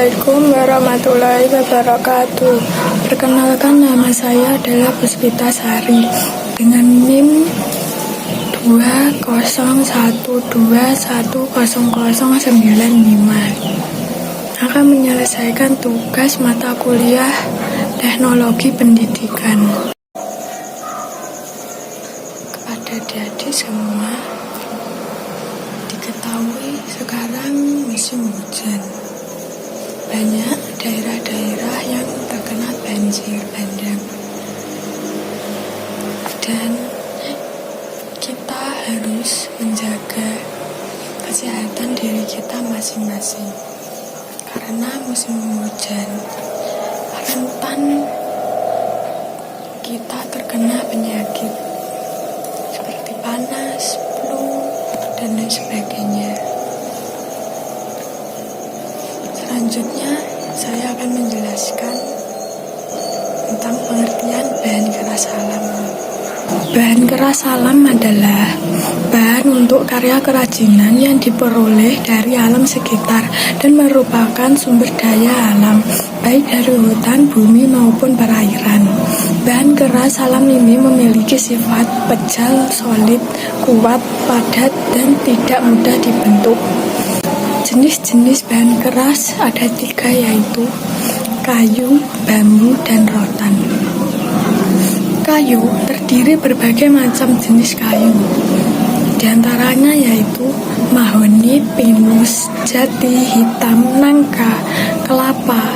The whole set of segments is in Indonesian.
Assalamualaikum warahmatullahi wabarakatuh. Perkenalkan, nama saya adalah Puspita Sari dengan NIM 201210095. Akan menyelesaikan tugas mata kuliah Teknologi Pendidikan. Kepada adik-adik semua, diketahui sekarang musim hujan. Banyak daerah-daerah yang terkena banjir bandang. Dan kita harus menjaga kesehatan diri kita masing-masing. Karena musim hujan rentan kita terkena penyakit seperti panas, flu, dan lain sebagainya. Selanjutnya, saya akan menjelaskan tentang pengertian bahan keras alam. Bahan keras alam adalah bahan untuk karya kerajinan yang diperoleh dari alam sekitar dan merupakan sumber daya alam, baik dari hutan, bumi, maupun perairan. Bahan keras alam ini memiliki sifat pejal, solid, kuat, padat, dan tidak mudah dibentuk. Jenis-jenis bahan keras ada 3, yaitu kayu, bambu, dan rotan. Kayu terdiri berbagai macam jenis kayu. Di antaranya yaitu mahoni, pinus, jati, hitam, nangka, kelapa,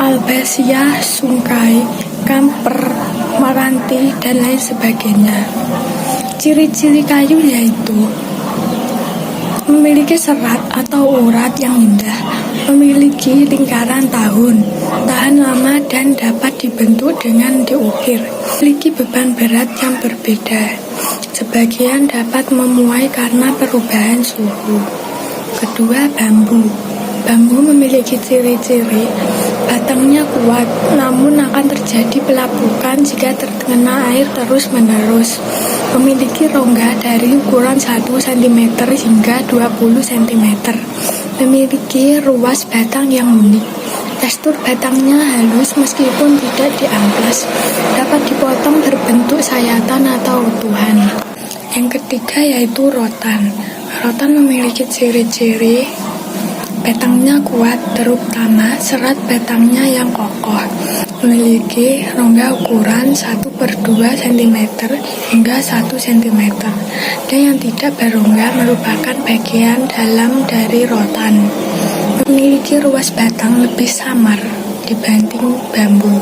albasia, sungkai, kamper, meranti, dan lain sebagainya. Ciri-ciri kayu yaitu memiliki serat atau urat yang indah, memiliki lingkaran tahun, tahan lama dan dapat dibentuk dengan diukir, memiliki beban berat yang berbeda. Sebagian dapat memuai karena perubahan suhu. Kedua, bambu. Bambu memiliki ciri-ciri batangnya kuat, namun akan terjadi pelapukan jika terkena air terus-menerus. Memiliki rongga dari ukuran 1 cm hingga 20 cm. Memiliki ruas batang yang unik. Tekstur batangnya halus meskipun tidak diamplas. Dapat dipotong berbentuk sayatan atau utuhan. Yang ketiga yaitu rotan. Rotan memiliki ciri-ciri batangnya kuat, terutama serat batangnya yang kokoh. Memiliki rongga ukuran 1/2 cm hingga 1 cm. Dan yang tidak berongga merupakan bagian dalam dari rotan. Memiliki ruas batang lebih samar dibanding bambu.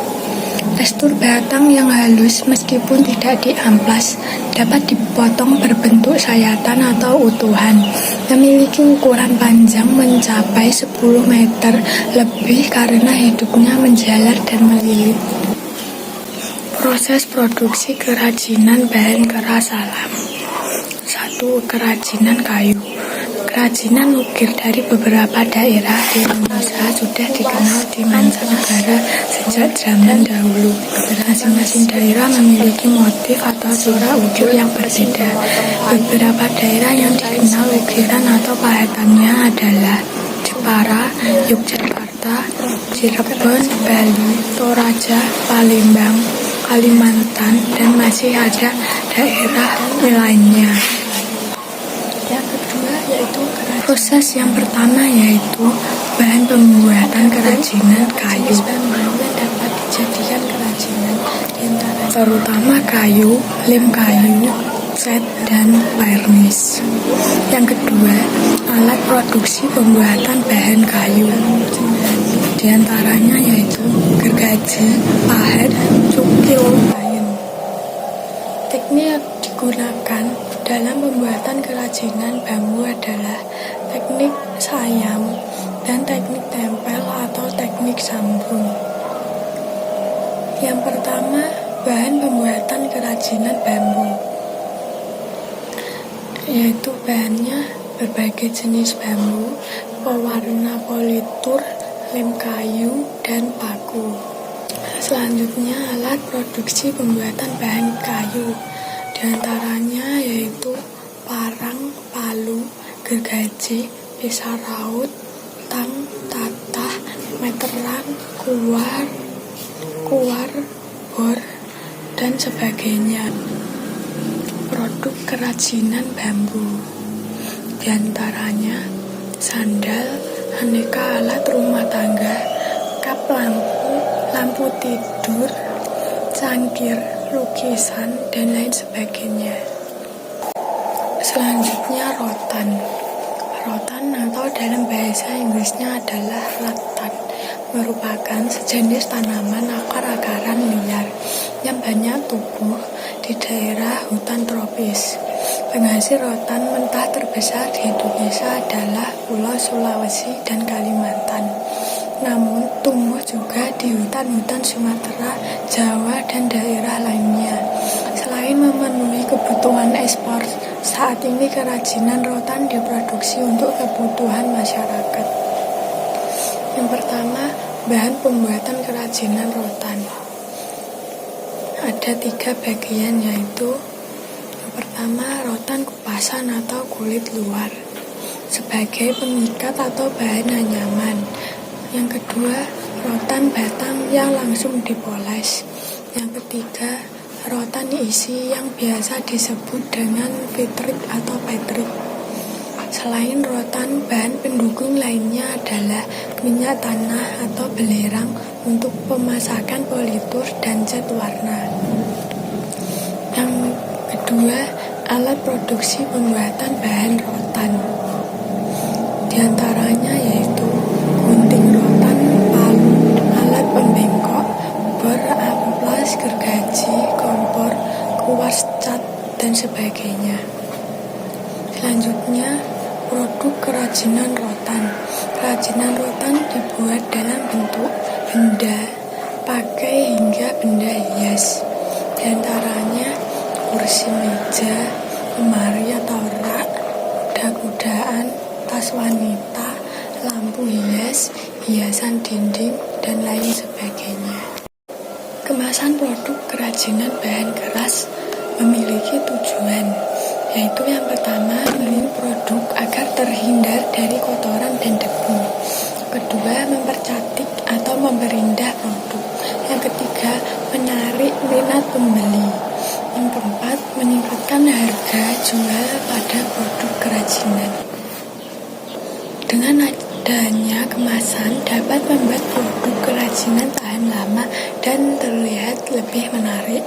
Tekstur batang yang halus meskipun tidak diamplas, dapat dipotong berbentuk sayatan atau utuhan. Memiliki ukuran panjang mencapai 10 meter lebih karena hidupnya menjalar dan melilit. Proses produksi kerajinan bahan keras alam. 1. Kerajinan kayu. Kerajinan ukir dari beberapa daerah di Indonesia sudah dikenal di mancanegara sejak zaman dahulu. Masing-masing daerah memiliki motif atau corak ukir yang berbeda. Beberapa daerah yang dikenal ukiran atau pahatannya adalah Jepara, Yogyakarta, Cirebon, Bali, Toraja, Palembang, Kalimantan, dan masih ada daerah lainnya. Yang kedua yaitu proses yang pertama yaitu bahan pembuatan kerajinan kayu. Dapat dijadikan kerajinan terutama kayu, lem kayu, cat, dan varnish. Yang kedua, alat produksi pembuatan bahan kayu. Di antaranya yaitu gergaji, pahat, cukil, kayu. Teknik yang digunakan dalam pembuatan kerajinan bambu adalah teknik sayam dan teknik tempel atau teknik sambung. Yang pertama, bahan pembuatan kerajinan bambu, yaitu bahannya berbagai jenis bambu, pewarna politur, lem kayu, dan paku. Selanjutnya, alat produksi pembuatan bahan kayu. Di antaranya yaitu parang, palu, gergaji, pisau raut, tang, tata, meteran, kuar, bor, dan sebagainya. Produk kerajinan bambu, diantaranya sandal, aneka alat rumah tangga, kap lampu tidur, cangkir, lukisan, dan lain sebagainya. Selanjutnya rotan. Rotan atau dalam bahasa Inggrisnya adalah rattan, merupakan sejenis tanaman akar-akaran liar yang banyak tumbuh di daerah hutan tropis. Penghasil rotan mentah terbesar di Indonesia adalah Pulau Sulawesi dan Kalimantan. Namun tumbuh juga di hutan-hutan Sumatera, Jawa, dan daerah lainnya. Selain memenuhi kebutuhan ekspor, saat ini kerajinan rotan diproduksi untuk kebutuhan masyarakat. Yang pertama, bahan pembuatan kerajinan rotan. Ada 3 bagian, yaitu yang pertama, rotan kupasan atau kulit luar sebagai pengikat atau bahan anyaman. Yang kedua, rotan batang yang langsung dipoles. Yang ketiga, rotan isi yang biasa disebut dengan vitrik atau petrik. Selain rotan, bahan pendukung lainnya adalah minyak tanah atau belerang untuk pemasakan politur dan cat warna. Yang kedua, alat produksi pembuatan bahan rotan. Di antaranya yaitu gunting rotan, palu, alat pembengkok, bor, amplas, gergaji, kompor, kuas cat, dan sebagainya. Selanjutnya, produk kerajinan rotan. Kerajinan rotan dibuat dalam bentuk benda, pakai hingga benda hias. Di antaranya kursi meja, lemari atau rak, kuda-kudaan, tas wanita, lampu hias, hiasan dinding, dan lain sebagainya. Kemasan produk kerajinan bahan keras memiliki tujuan, yaitu yang pertama, melindungi produk agar terhindar dari kotoran dan debu. Kedua, mempercantik atau memperindah produk. Yang ketiga, menarik minat pembeli. Yang keempat, meningkatkan harga jual pada produk kerajinan. Dengan adanya kemasan dapat membuat produk kerajinan tahan lama dan terlihat lebih menarik.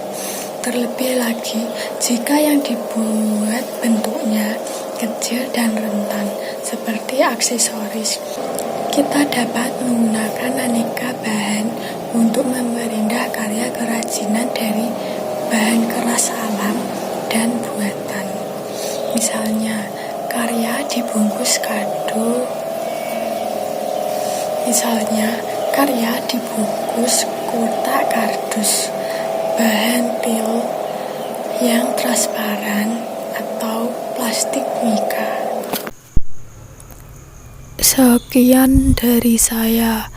Terlebih lagi jika yang dibuat bentuknya kecil dan rentan seperti aksesoris. Kita dapat menggunakan aneka bahan untuk memperindah karya kerajinan dari bahan keras alam dan buatan. Misalnya karya dibungkus kado, kotak kardus, bahan pil yang transparan, atau plastik mika. Sekian dari saya.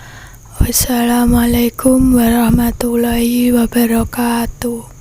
Wassalamualaikum warahmatullahi wabarakatuh.